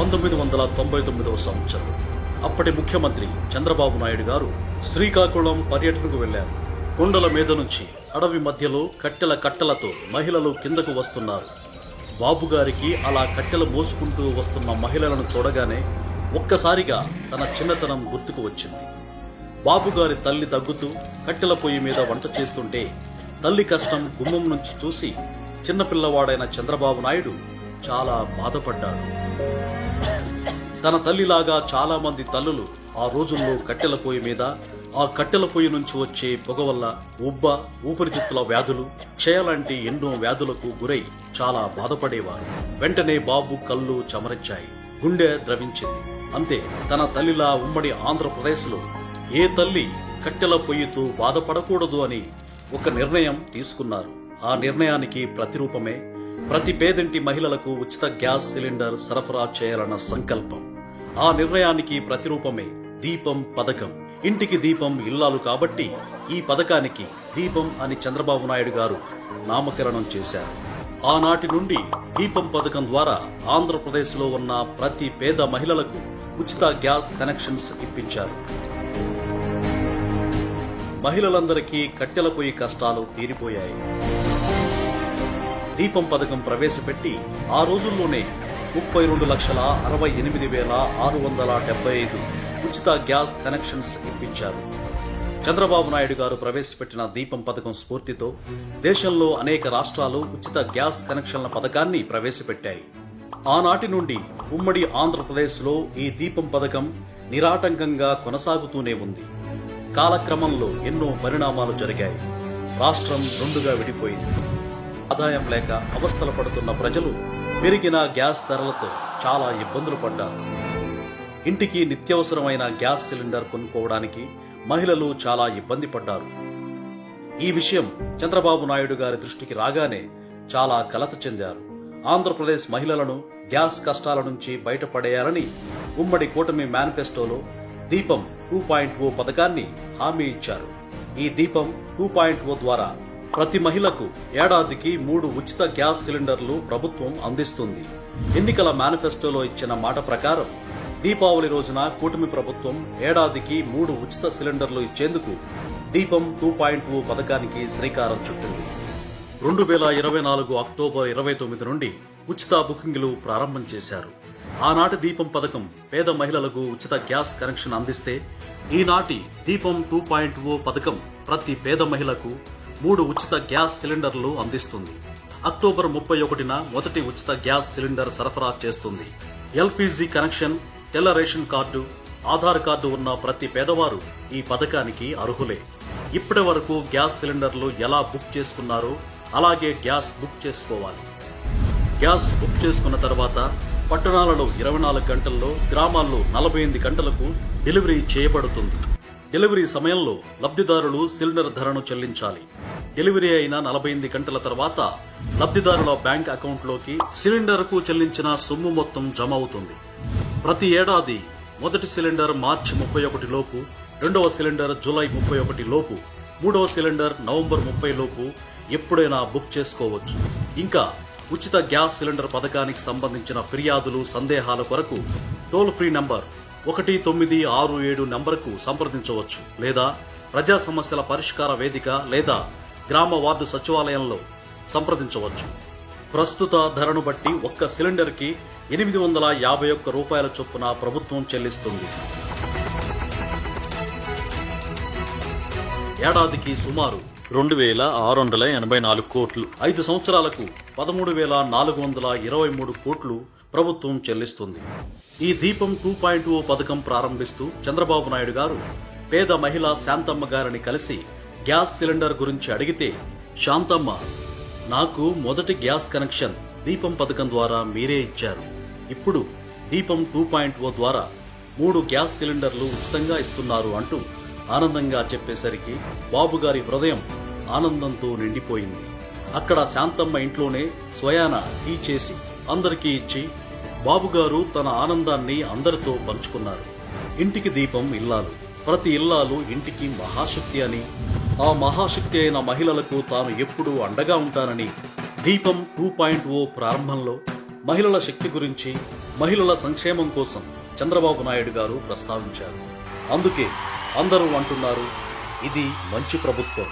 1999 సంవత్సరం అప్పటి ముఖ్యమంత్రి చంద్రబాబు నాయుడు గారు శ్రీకాకుళం పర్యటనకు వెళ్లారు. కొండల మీద నుంచి అడవి మధ్యలో కట్టెల కట్టలతో మహిళలు కిందకు వస్తున్నారు. బాబు గారికి అలా కట్టెలు మోసుకుంటూ వస్తున్న మహిళలను చూడగానే ఒక్కసారిగా తన చిన్నతనం గుర్తుకు వచ్చింది. బాబుగారి తల్లి దగ్గుతూ కట్టెల పొయ్యి మీద వంట చేస్తుంటే తల్లి కష్టం గుమ్మం నుంచి చూసి చిన్నపిల్లవాడైన చంద్రబాబు నాయుడు చాలా బాధపడ్డాడు. తన తల్లిలాగా చాలా మంది తల్లులు ఆ రోజుల్లో కట్టెల పొయ్యి మీద, ఆ కట్టెల పొయ్యి నుంచి వచ్చే పొగ వల్ల ఉబ్బ, ఊపిరితిత్తుల వ్యాధులు, క్షయ లాంటి ఎన్నో వ్యాధులకు గురై చాలా బాధపడేవారు. వెంటనే బాబు కళ్ళు చెమరించాయి, గుండె ద్రవించింది. అంతే, తన తల్లిలా ఉమ్మడి ఆంధ్రప్రదేశ్లో ఏ తల్లి కట్టెల పొయ్యితో బాధపడకూడదు అని ఒక నిర్ణయం తీసుకున్నారు. ఆ నిర్ణయానికి ప్రతిరూపమే ప్రతి పేదింటి మహిళలకు ఉచిత గ్యాస్ సిలిండర్ సరఫరా చేయాలన్న సంకల్పం. ఆ నిర్ణయానికి ప్రతిరూపమే దీపం పథకం. ఇంటికి దీపం ఇల్లాలు కాబట్టి ఈ పథకానికి దీపం అని చంద్రబాబు నాయుడు గారు నామకరణం చేశారు. ఆనాటి నుండి దీపం పథకం ద్వారా ఆంధ్రప్రదేశ్లో ఉన్న ప్రతి పేద మహిళలకు ఉచిత గ్యాస్ కనెక్షన్స్ ఇప్పించారు. మహిళలందరికీ కట్టెల పొయ్యి కష్టాలు తీరిపోయాయి. దీపం పథకం ప్రవేశపెట్టి ఆ రోజుల్లోనే 32,68,675 ఉచిత గ్యాస్ కనెక్షన్స్ ఇప్పించారు. చంద్రబాబు నాయుడు గారు ప్రవేశపెట్టిన దీపం పథకం స్ఫూర్తితో దేశంలో అనేక రాష్ట్రాలు ఉచిత గ్యాస్ కనెక్షన్ల పథకాన్ని ప్రవేశపెట్టాయి. ఆనాటి నుండి ఉమ్మడి ఆంధ్రప్రదేశ్లో ఈ దీపం పథకం నిరాటంకంగా కొనసాగుతూనే ఉంది. కాలక్రమంలో ఎన్నో పరిణామాలు జరిగాయి. రాష్ట్రం రెండుగా విడిపోయింది. ఆదాయం లేక అవస్థలు పడుతున్న ప్రజలు పెరిగిన గ్యాస్ ధరలతో చాలా ఇబ్బందులు పడ్డారు. ఇంటికి నిత్యవసరమైన గ్యాస్ సిలిండర్ కొనుక్కోవడానికి మహిళలు చాలా ఇబ్బంది పడ్డారు. ఈ విషయం చంద్రబాబు నాయుడు గారి దృష్టికి రాగానే చాలా కలత చెందారు. ఆంధ్రప్రదేశ్ మహిళలను గ్యాస్ కష్టాల నుంచి బయటపడేయాలని ఉమ్మడి కూటమి మేనిఫెస్టోలో దీపం 2.0 పథకాన్ని హామీ ఇచ్చారు. ఈ దీపం 2.0 ద్వారా ప్రతి మహిళకు ఏడాదికి 3 ఉచిత గ్యాస్ సిలిండర్లు ప్రభుత్వం అందిస్తుంది. ఎన్నికల మేనిఫెస్టోలో ఇచ్చిన మాట ప్రకారం దీపావళి రోజున కూటమి ప్రభుత్వం ఏడాదికి 3 ఉచిత సిలిండర్లు ఇచ్చేందుకు దీపం 2.0 పథకానికి శ్రీకారం చుట్టింది. 2024 అక్టోబర్ 29 నుండి ఉచిత బుకింగ్లు ప్రారంభం చేశారు. ఆనాటి దీపం పథకం పేద మహిళలకు ఉచిత గ్యాస్ కనెక్షన్ అందిస్తే, ఈనాటి దీపం 2.0 పథకం ప్రతి పేద మహిళకు 3 ఉచిత గ్యాస్ సిలిండర్లు అందిస్తుంది. అక్టోబర్ 31న మొదటి ఉచిత గ్యాస్ సిలిండర్ సరఫరా చేస్తుంది. ఎల్పీజీ కనెక్షన్, తెల్ల రేషన్ కార్డు, ఆధార్ కార్డు ఉన్న ప్రతి పేదవారు ఈ పథకానికి అర్హులే. ఇప్పటి వరకు గ్యాస్ సిలిండర్లు ఎలా బుక్ చేసుకున్నారో అలాగే గ్యాస్ బుక్ చేసుకోవాలి. గ్యాస్ బుక్ చేసుకున్న తర్వాత పట్టణాలలో 24 గంటల్లో, గ్రామాల్లో 48 గంటలకు డెలివరీ చేయబడుతుంది. డెలివరీ సమయంలో లబ్ధిదారులు సిలిండర్ ధరను చెల్లించాలి. డెలివరీ అయిన 48 గంటల తర్వాత లబ్ధిదారుల బ్యాంక్ అకౌంట్లోకి సిలిండర్కు చెల్లించిన సొమ్ము మొత్తం జమ అవుతుంది. ప్రతి ఏడాది మొదటి సిలిండర్ మార్చి 31 లోపు, రెండవ సిలిండర్ జూలై 31 లోపు, మూడవ సిలిండర్ నవంబర్ 30 లోపు ఎప్పుడైనా బుక్ చేసుకోవచ్చు. ఇంకా ఉచిత గ్యాస్ సిలిండర్ పథకానికి సంబంధించిన ఫిర్యాదులు, సందేహాల కొరకు టోల్ ఫ్రీ నంబర్ 1967 నంబర్కు సంప్రదించవచ్చు. లేదా ప్రజా సమస్యల పరిష్కార వేదిక లేదా గ్రామ వార్డు సచివాలయంలో సంప్రదించవచ్చు. ప్రస్తుత ధరను బట్టి ఒక్క సిలిండర్కి 851 రూపాయల చొప్పున ప్రభుత్వం చెల్లిస్తుంది. ఏడాదికి సుమారు 2,684 కోట్లు, 5 సంవత్సరాలకు 13,423 కోట్లు ప్రభుత్వం చెల్లిస్తుంది. ఈ దీపం 2.0 పథకం ప్రారంభిస్తూ చంద్రబాబు నాయుడు గారు పేద మహిళ శాంతమ్మ గారిని కలిసి గ్యాస్ సిలిండర్ గురించి అడిగితే, శాంతమ్మ, నాకు మొదటి గ్యాస్ కనెక్షన్ దీపం పథకం ద్వారా మీరే ఇచ్చారు. ఇప్పుడు దీపం 2.0 ద్వారా 3 గ్యాస్ సిలిండర్లు ఉచితంగా ఇస్తున్నారు అంటూ ఆనందంగా చెప్పేసరికి బాబుగారి హృదయం ఆనందంతో నిండిపోయింది. అక్కడ శాంతమ్మ ఇంట్లోనే స్వయాన టీ చేసి అందరికీ ఇచ్చి బాబుగారు తన ఆనందాన్ని అందరితో పంచుకున్నారు. ఇంటికి దీపం ఇల్లాలు, ప్రతి ఇల్లాలు ఇంటికి మహాశక్తి అని, ఆ మహాశక్తి అయిన మహిళలకు తాను ఎప్పుడూ అండగా ఉంటానని దీపం 2.0 ప్రారంభంలో మహిళల శక్తి గురించి, మహిళల సంక్షేమం కోసం చంద్రబాబు నాయుడు గారు ప్రస్తావించారు. అందుకే అందరూ అంటున్నారు, ఇది మంచి ప్రభుత్వం.